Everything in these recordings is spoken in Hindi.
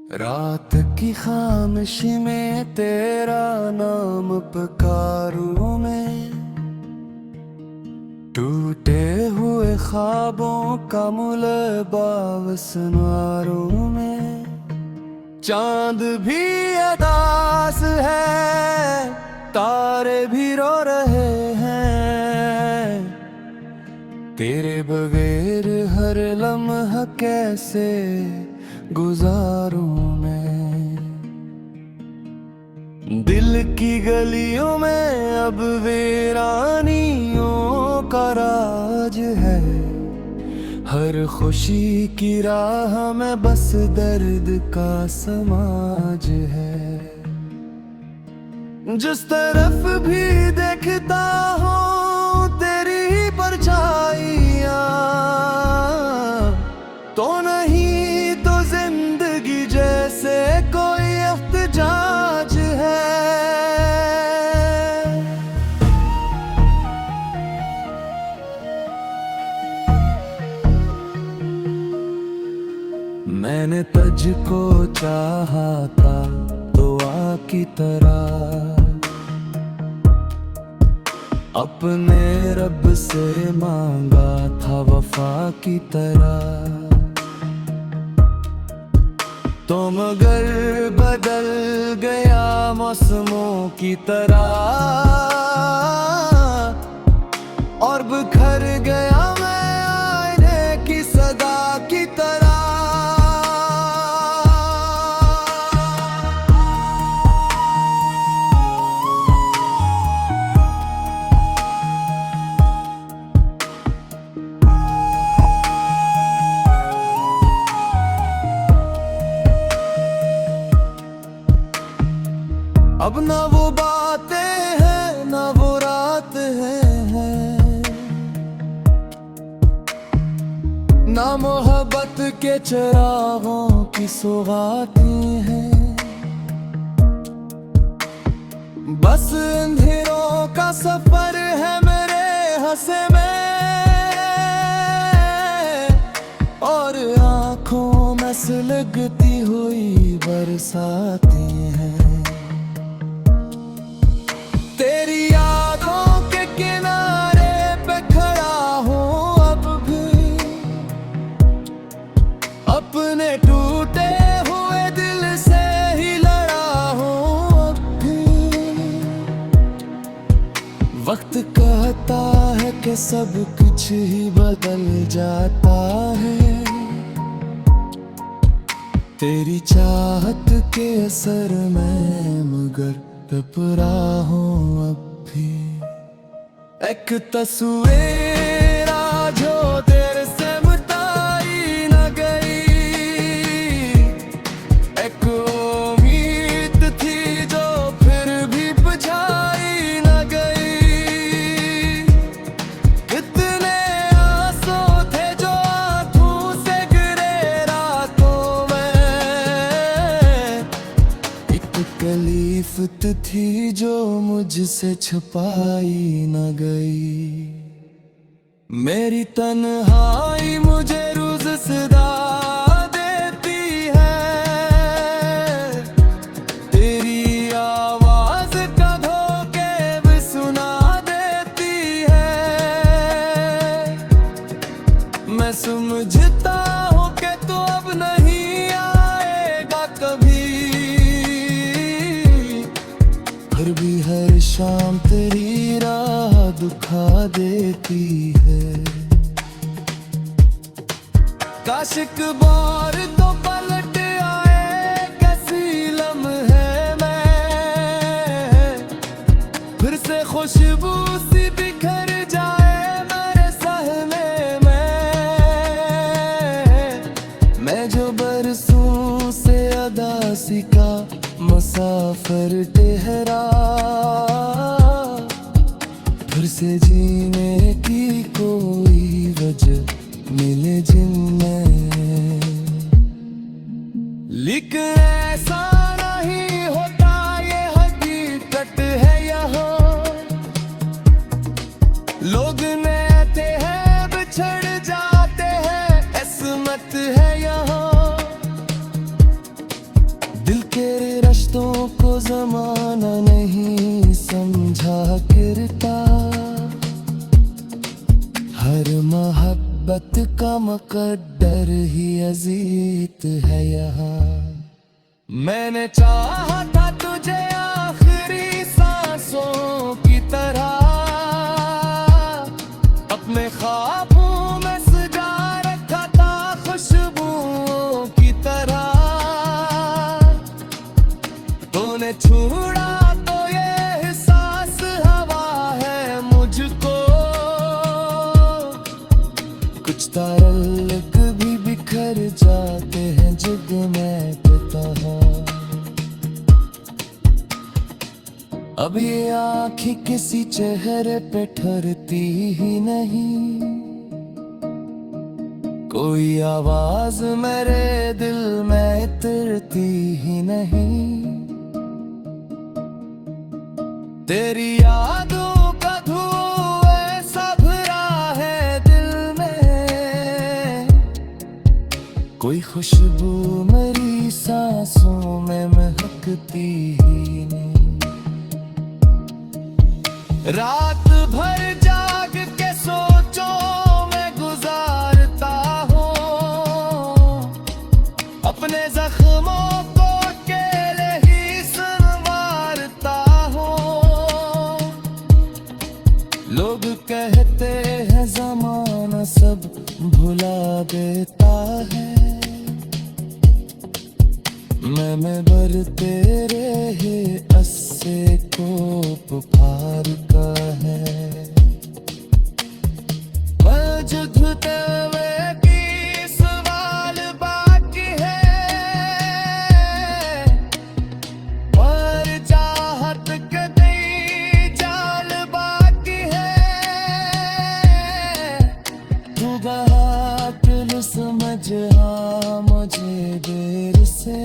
रात की खामोशी में तेरा नाम पुकारूं मैं, टूटे हुए ख्वाबों का मुलबा सुनारूं मैं। चांद भी अदास है, तारे भी रो रहे हैं, तेरे बगैर हर लम्हा कैसे गुजारूं मैं। दिल की गलियों में अब वीरानियों का राज है, हर खुशी की राह में बस दर्द का समाज है। जिस तरफ भी देखता हूँ तेरी ही परछाइयाँ, तो नहीं तो जिंदगी जैसे कोई एहतजाज है। मैंने तुझको चाहा था दुआ की तरह, अपने रब से मांगा था वफा की तरह। तो मगर बदल गया मौसमों की तरह, और बिखर गया मैं आईने की सदा की तरह। अब ना वो बातें हैं ना वो रात है, ना मोहब्बत के चिरागों की सौगातें हैं। बस अंधेरों का सफर है मेरे हंसे में, और आंखों में सुलगती हुई बरसातें हैं। तेरी यादों के किनारे पे खड़ा हूँ अब भी, अपने टूटे हुए दिल से ही लड़ा हूँ अब भी। वक्त कहता है कि सब कुछ ही बदल जाता है, तेरी चाहत के असर में मगर टपरा हूँ अब भी। एक तस्वीर जो तेरे से मिटाई न गई, एक उम्मीद थी जो फिर भी बुझाई न गई। कितने आंसू थे जो आंखों से गिरे रातों में, एक तकलीफ थी जो मुझसे छुपाई न गई। मेरी तन्हाई मुझे रोज सदा देती है, तेरी आवाज का धोखे भी सुना देती है। मैं समझता हूँ कि तू अब नहीं आएगा कभी, फिर भी हर शाम तेरी राह दुखा देती है। काश एक बार तो पलट आए कैसी लम्हे में, फिर से खुशबू सी बिखर जाए मेरे सहने में। मैं जो बरसों से अदासी का मुसाफिर ठहरा, फिर से जीने की कोई वजह मिले जिनमें। लेकिन ऐसा नहीं होता, ये हकीकत है यहाँ। लोग कहते हैं बिछड़ जाते हैं, किस्मत है यहाँ। मुकद्दर ही अजीत है यहाँ। मैंने चाहा था तुझे आखिरी सांसों की तरह, अपने ख्वाबों में सजा रखा था खुशबुओं की तरह। तूने छूड़ा तो ये एहसास हवा है मुझको, कुछ तारल्लुक भी बिखर जाते हैं जग में पिता। अब ये आँखें किसी चेहरे पे ठहरती ही नहीं, कोई आवाज मेरे दिल में इतरती ही नहीं। तेरी यादों का धुआं ऐसा भरा है दिल में, कोई खुशबू मेरी सांसों में महकती ही नहीं। रात भर जाग के सोचों में गुजारता हूँ, अपने जख्मों को अकेले ही संवारता हूँ। लोग कहते हैं ज़माना सब भुला देता है, मैं बरते रहे अस्से को पुकारता है। मौजूदते हुए की सवाल बाकी है, और चाहत के नई जाल बाकी है। तू बात समझ हाँ मुझे देर से,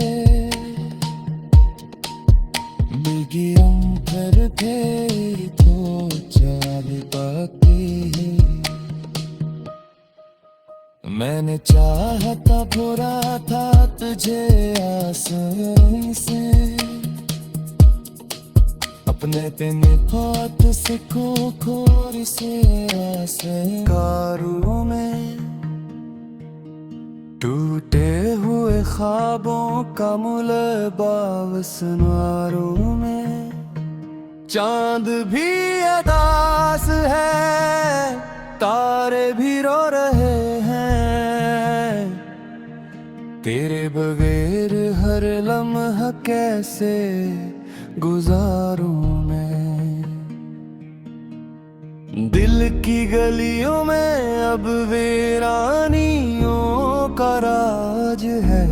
कर के तो चाल बाकी है। मैंने चाहता बुरा था तुझे आसानी से, अपने तेने हाथ से खोर से आसे कारों में, टूटे हुए ख्वाबों का मुलबा सुनारों में। चांद भी अदास है, तारे भी रो रहे हैं, तेरे बगैर हर लम्हा कैसे गुजारूं मैं। दिल की गलियों में अब वीरानियों का राज है,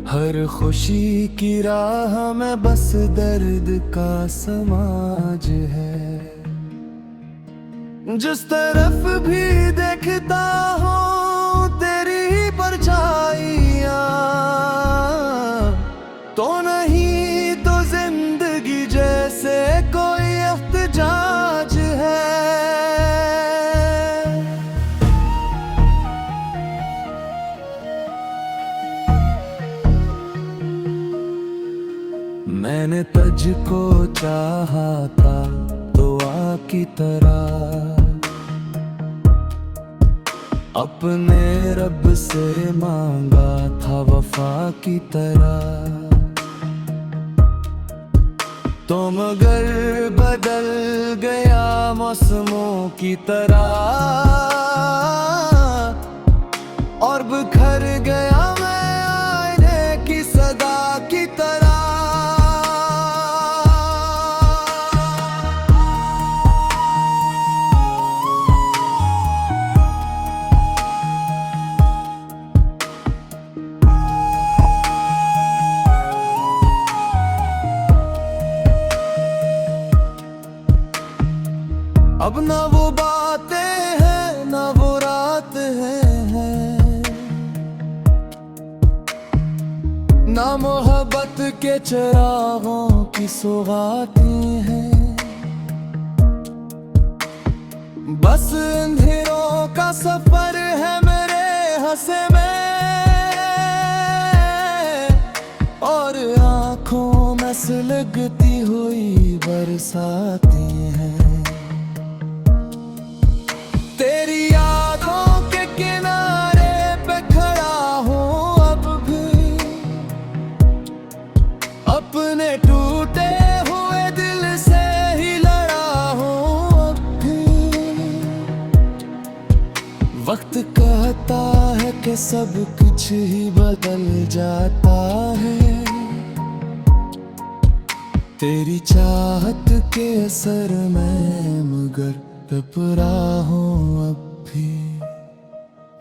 हर खुशी की राह में बस दर्द का समाज है। जिस तरफ भी देखता हूँ तेरी परछाइयाँ, तो नहीं तो जिंदगी जैसे कोई एहतजाज है। मैंने तुझको चाहा था दुआ की तरह, अपने रब से मांगा था वफा की तरह। तो मगर बदल गया मौसमों की तरह, और बिखर गया मैं आईने की सदा की तरह। अब ना वो बातें हैं ना वो रात है, ना मोहब्बत के चिरागों की सौगातें हैं। बस अंधेरों का सफर है मेरे हंसे में, और आँखों में सुलगती हुई बरसातें हैं। तेरी यादों के किनारे सब कुछ ही बदल जाता है। तेरी चाहत के असर में मगर टपरा हूँ अब भी।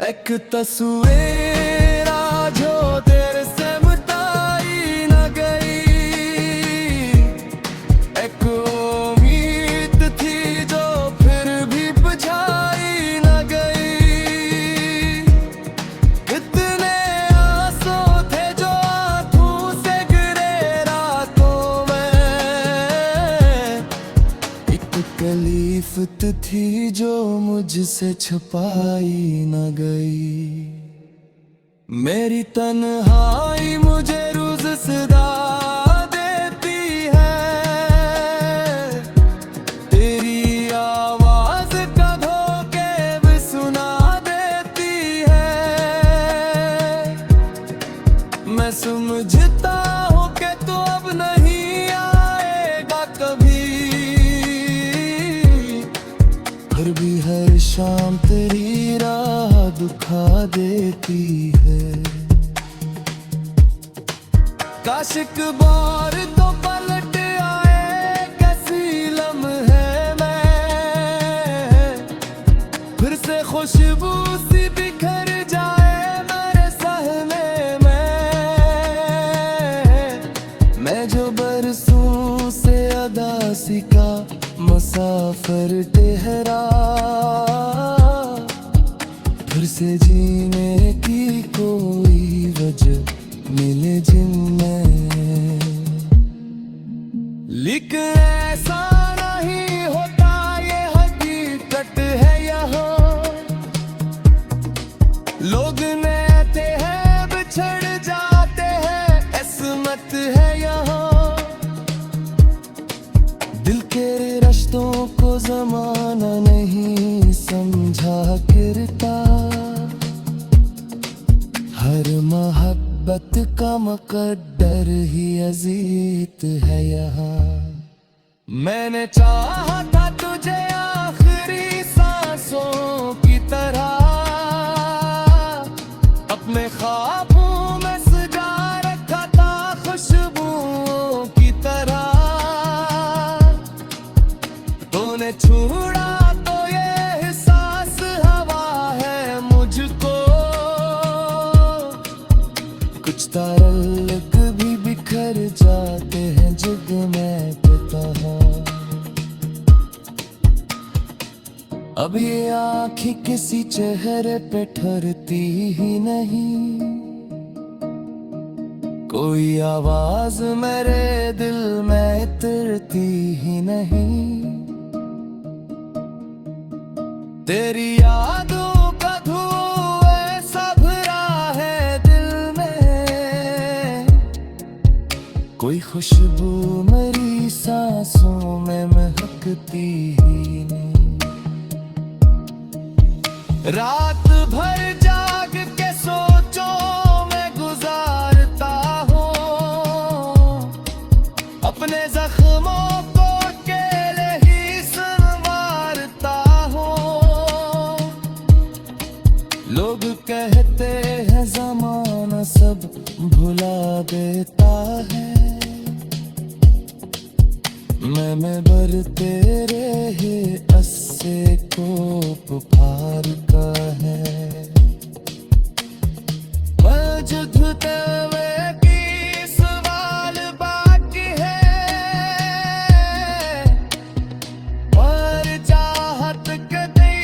एक तस्वीर जो तेरे से मिटाई न गई, एक उम्मीद थी जो फिर भी बुझाई न गई। कितने आंसू थे जो आंखों से गिरे रातों में, एक तकलीफ थी जो मुझसे छुपाई न गई। मेरी तन्हाई मुझे रोज सदा देती है, तेरी आवाज का धोखे भी सुना देती है। मैं समझता हूँ कि तू अब नहीं आएगा कभी, फिर भी हर शाम तेरी राह दुखा देती है। काश एक बार तो पलट आए कैसी लम्हे में, फिर से खुशबू सी बिखर जाए मेरे सहने में। मैं जो बरसों से अदासी का मुसाफिर ठहरा, फिर से जीने की कोई वजह मिले जिनमें। लेकिन ऐसा नहीं होता, ये हकीकत है यहाँ। लोग रहते हैं बिछड़ जाते हैं, किस्मत है यहाँ। दिल के रिश्तों को जमाना नहीं समझा करता, हर मोहब्बत का मुकद्दर ही अजीत है यहाँ। मैंने चाहा था तुझे आखिरी सांसों की तरह, अपने ख्वाबों में सजा रखा था खुशबुओं की तरह। तूने छोड़ा तो ये एहसास हवा है मुझको, कुछ तारक भी बिखर जाते हैं जग में पिता। अब ये आँखें किसी चेहरे पे ठहरती ही नहीं, कोई आवाज मेरे दिल में उतरती ही नहीं। तेरी यादों का धुआं ऐसा भरा है दिल में, कोई खुशबू मेरी सांसों में महकती ही नहीं। रात भर जाग के सोचों में गुजारता हूँ, अपने जख्मों को अकेले ही संवारता हूँ। लोग कहते हैं ज़माना सब भुला देता है, मैं बढ़ते रहे अस्से को पुकारता है। मौजूदते हुए की सवाल बाकी है, और चाहत कदी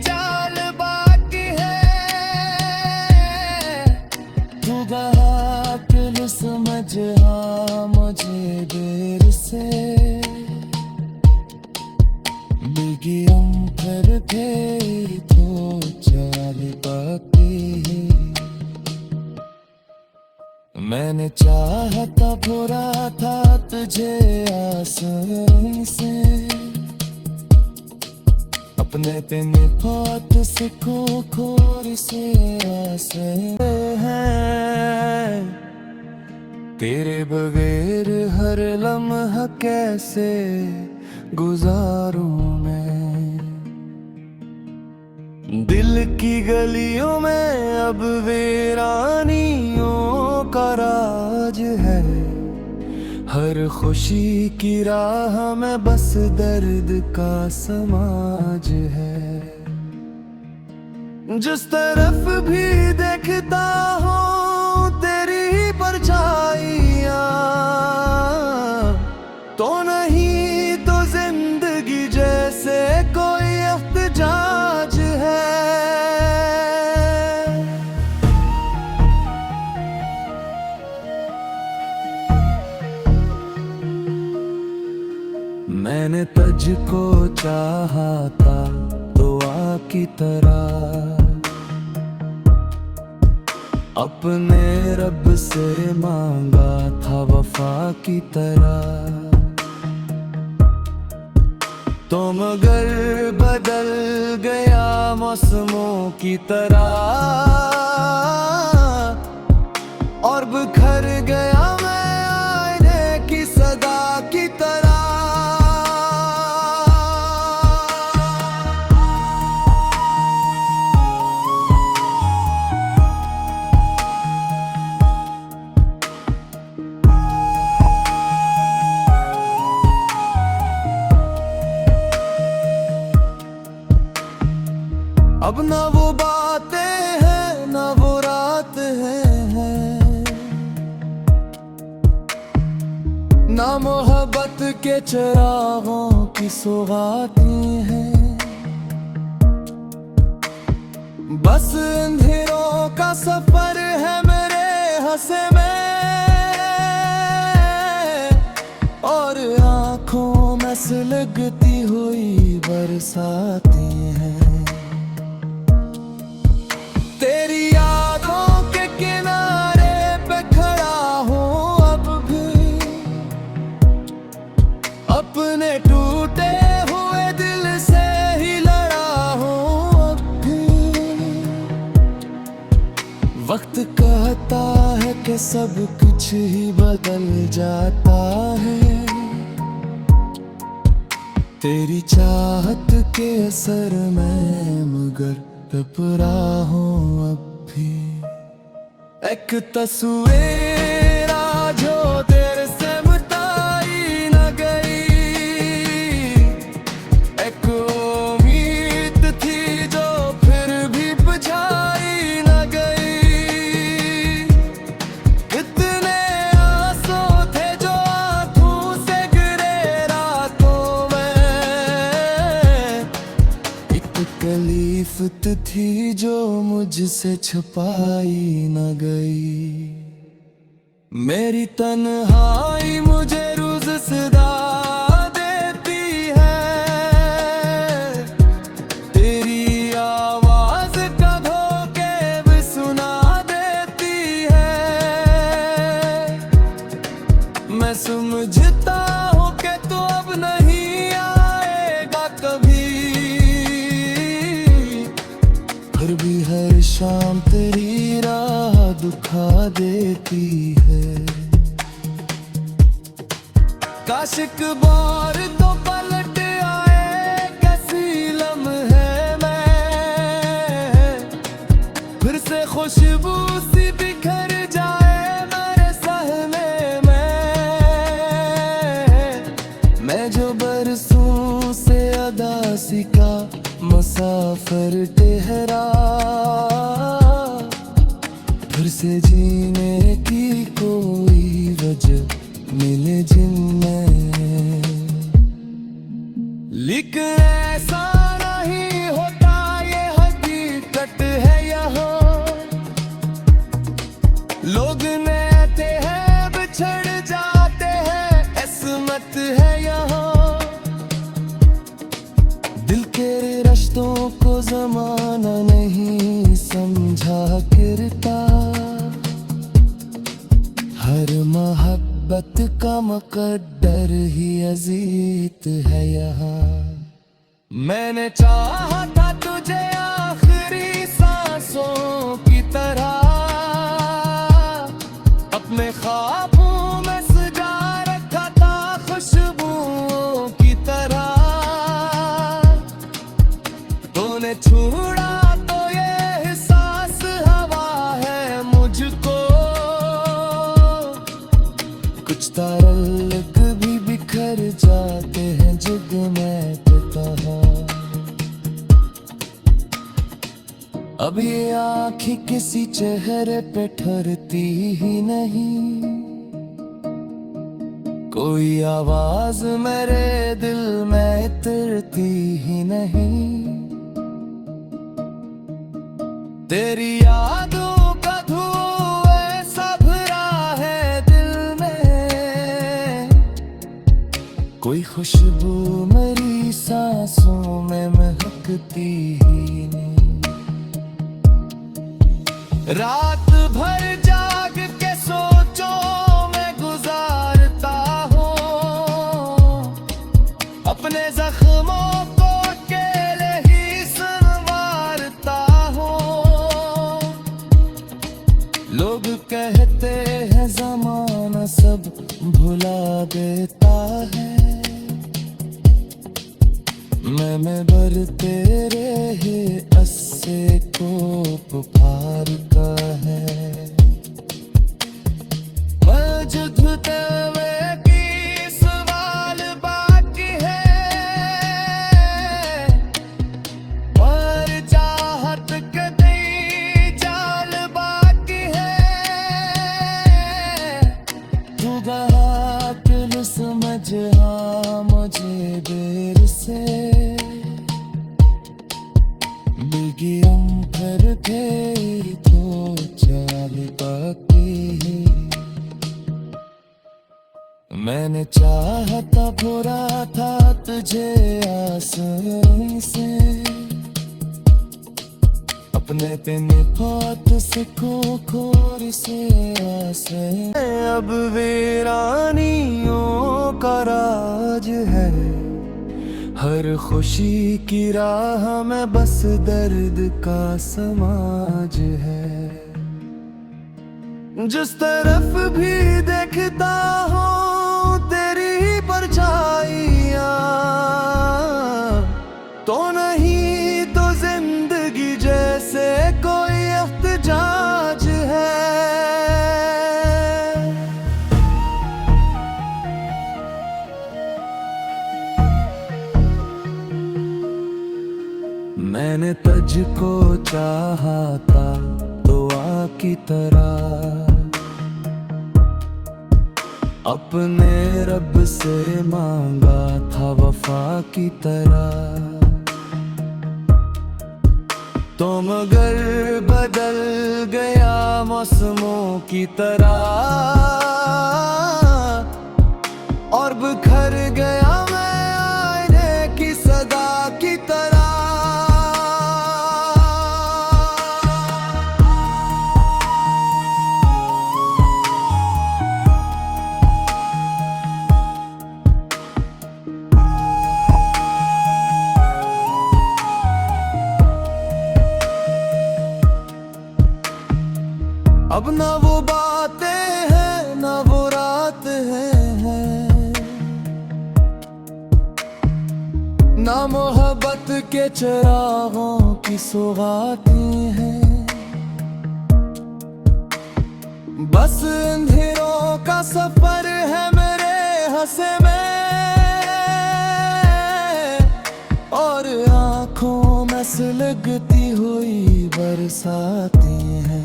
जाल बाकी है। तू बाकिल समझ हाँ मुझे देर से, बिगियम कर के तो चाल बाकी है। मैंने चाहा था बुरा था तुझे आसानी से, अपने तेन पात से खोर से आसे हैं। तेरे बगैर हर लम्हा कैसे गुजारूं मैं, दिल दिल की गलियों में अब वीरानियों का राज है। हर खुशी की राह में बस दर्द का समाज है। जिस तरफ भी देखता हूँ तेरी परछाइयाँ, तो नहीं तो जिंदगी जैसे कोई एहतजाज है। मैंने तुझको चाहा था दुआ की तरह, अपने रब से मांगा था वफा की तरह। तो मगर बदल गया मौसमों की तरह, और बिखर गया मैं आईने की सदा की तरह। अब ना वो बातें हैं ना वो रात है, ना मोहब्बत के चिरागों की सौगातें हैं। बस अंधेरों का सफर है मेरे हंसे में, और आँखों में सुलगती हुई बरसातें हैं। तेरी यादों के किनारे पे खड़ा हूँ अब भी, अपने टूटे हुए दिल से ही लड़ा हूँ अब भी। वक्त कहता है कि सब कुछ ही बदल जाता है, तेरी चाहत के असर में मगर तपरा हूँ अब भी। एक तस्वीर जो तेरे से मिटाई न गई, एक उम्मीद थी जो फिर भी बुझाई न गई। कितने आंसू थे जो आंखों से गिरे रातों में, एक तकलीफ थी जो मुझसे छुपाई न गई। मेरी तन्हाई मुझे रोज सदा देती है, तेरी आवाज कभों के भी सुना देती है। मैं समझता हूँ कि तू अब नहीं आएगा कभी, फिर भी हर शाम तेरी राह दुखा देती है। काश एक बार तो पलट आए कैसी लम्हे में, फिर से खुशबू सी बिखर जाए मेरे सहने में। मैं जो बरसों से अदासी का मुसाफिर ठहरा, फिर से जीने की कोई वजह मिले जिनमें। लेकिन ऐसा नहीं होता, ये हकीकत है यहाँ। लोग नेते हैं बिछड़ जाते हैं, किस्मत है यहाँ। दिल के रिश्तों को जमाना नहीं समझा करता, हर मोहब्बत का मुकद्दर ही अजीत है यहाँ। मैंने चाहा था तुझे आखिरी सांसों की तरह, अपने ख्वाबों में सजा रखा था खुशबुओं की तरह। तूने छोड़ा तो कुछ तारक भी बिखर जाते हैं जगमग कहा। अब ये आँखें किसी चेहरे पे ठहरती ही नहीं, कोई आवाज मेरे दिल में उतरती ही नहीं। तेरी यादों का धुआं ऐसा भरा है दिल में, कोई खुशबू मेरी सांसों में महकती ही नहीं। रात भर जाग के सोचों में गुजारता हूँ, अपने जख्मों को अकेले ही संवारता हूँ। लोग कहते हैं ज़माना सब भुला देता है, मैं बर तेरे ही अस्से को पुकार का है। मौजूद हुए की सवाल बाकी है, और चाहत कदी जाल बाकी है। तू दिल समझ हाँ मुझे देर से बिगियम करके तो चाल बाकी है। मैंने चाहता बुरा था तुझे आसानी से, अपने तेन फात से खोर से आसे। अब वीरानियों का राज है, हर खुशी की राह में बस दर्द का समाज है। जिस तरफ भी देखता हूँ तेरी परछाइयाँ, तो नहीं तो जिंदगी जैसे कोई एहतजाज है। मैंने तुझको चाहा था दुआ की तरह, अपने रब से मांगा था वफा की तरह। तो मगर बदल गया मौसमों की तरह, और बिखर गया मैं आईने की सदा की तरह। अब ना वो बातें हैं ना वो रात है, ना मोहब्बत के चिरागों की सौगातें हैं। बस अंधेरों का सफर है मेरे हंसे में, और आँखों में सुलगती हुई बरसातें हैं।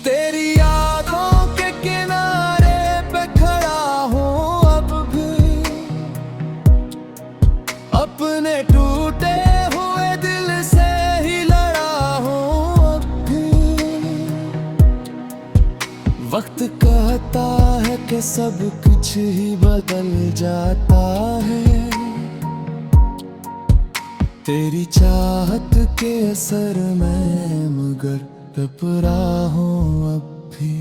तेरी यादों के किनारे पे खड़ा हूँ अब भी, अपने टूटे हुए दिल से ही लड़ा हूँ अब भी। वक्त कहता है कि सब कुछ ही बदल जाता है, तेरी चाहत के असर में मगर तपरा हूँ अब भी।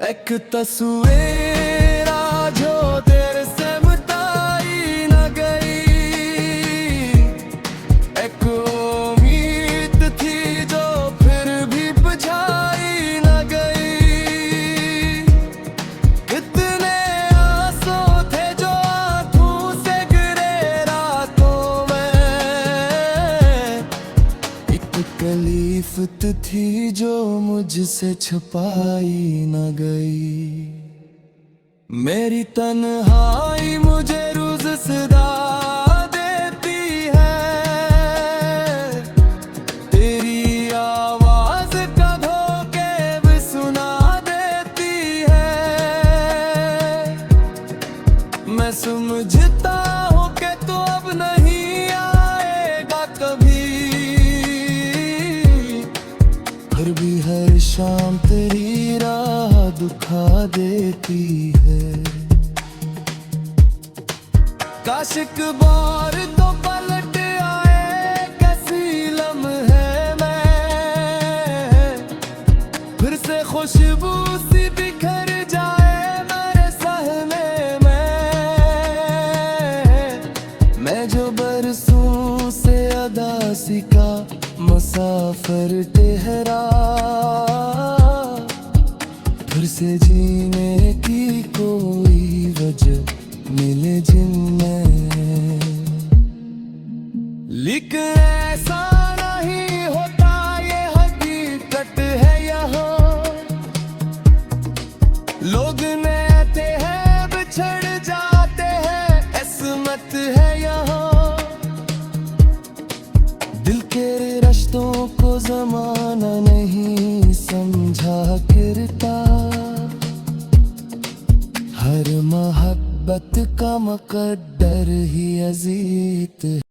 एक तस्वीर जो तेरे से मिटाई न गई, एक उम्मीद थी जो फिर भी बुझाई न गई। कितने आंसू थे जो आंखों से गिरे रातों में, एक तकलीफ थी थी जो मुझसे छुपाई न गई। मेरी तन्हाई मुझे रोज सदा देती है, तेरी आवाज का धोखे भी सुना देती है। मैं समझता हूँ कि तू अब नहीं आएगा कभी, फिर भी हर शाम तेरी राह दुखा देती है। काश एक बार तो पलट आए कैसी लम्हे में, फिर से खुशबू सी बिखर जाए मेरे सहने में। मैं जो बरसों से अदासी का मुसाफिर ठहरा, फिर से जीने की कोई वजह मिले जिनमें। लेकिन ऐसा नहीं होता, ये हकीकत है यहाँ। लोग नेते हैं बिछड़ जाते हैं, किस्मत है यहाँ। दिल के रिश्तों को जमाना नहीं समझा करता, हर मोहब्बत का मुकद्दर ही अजीत है।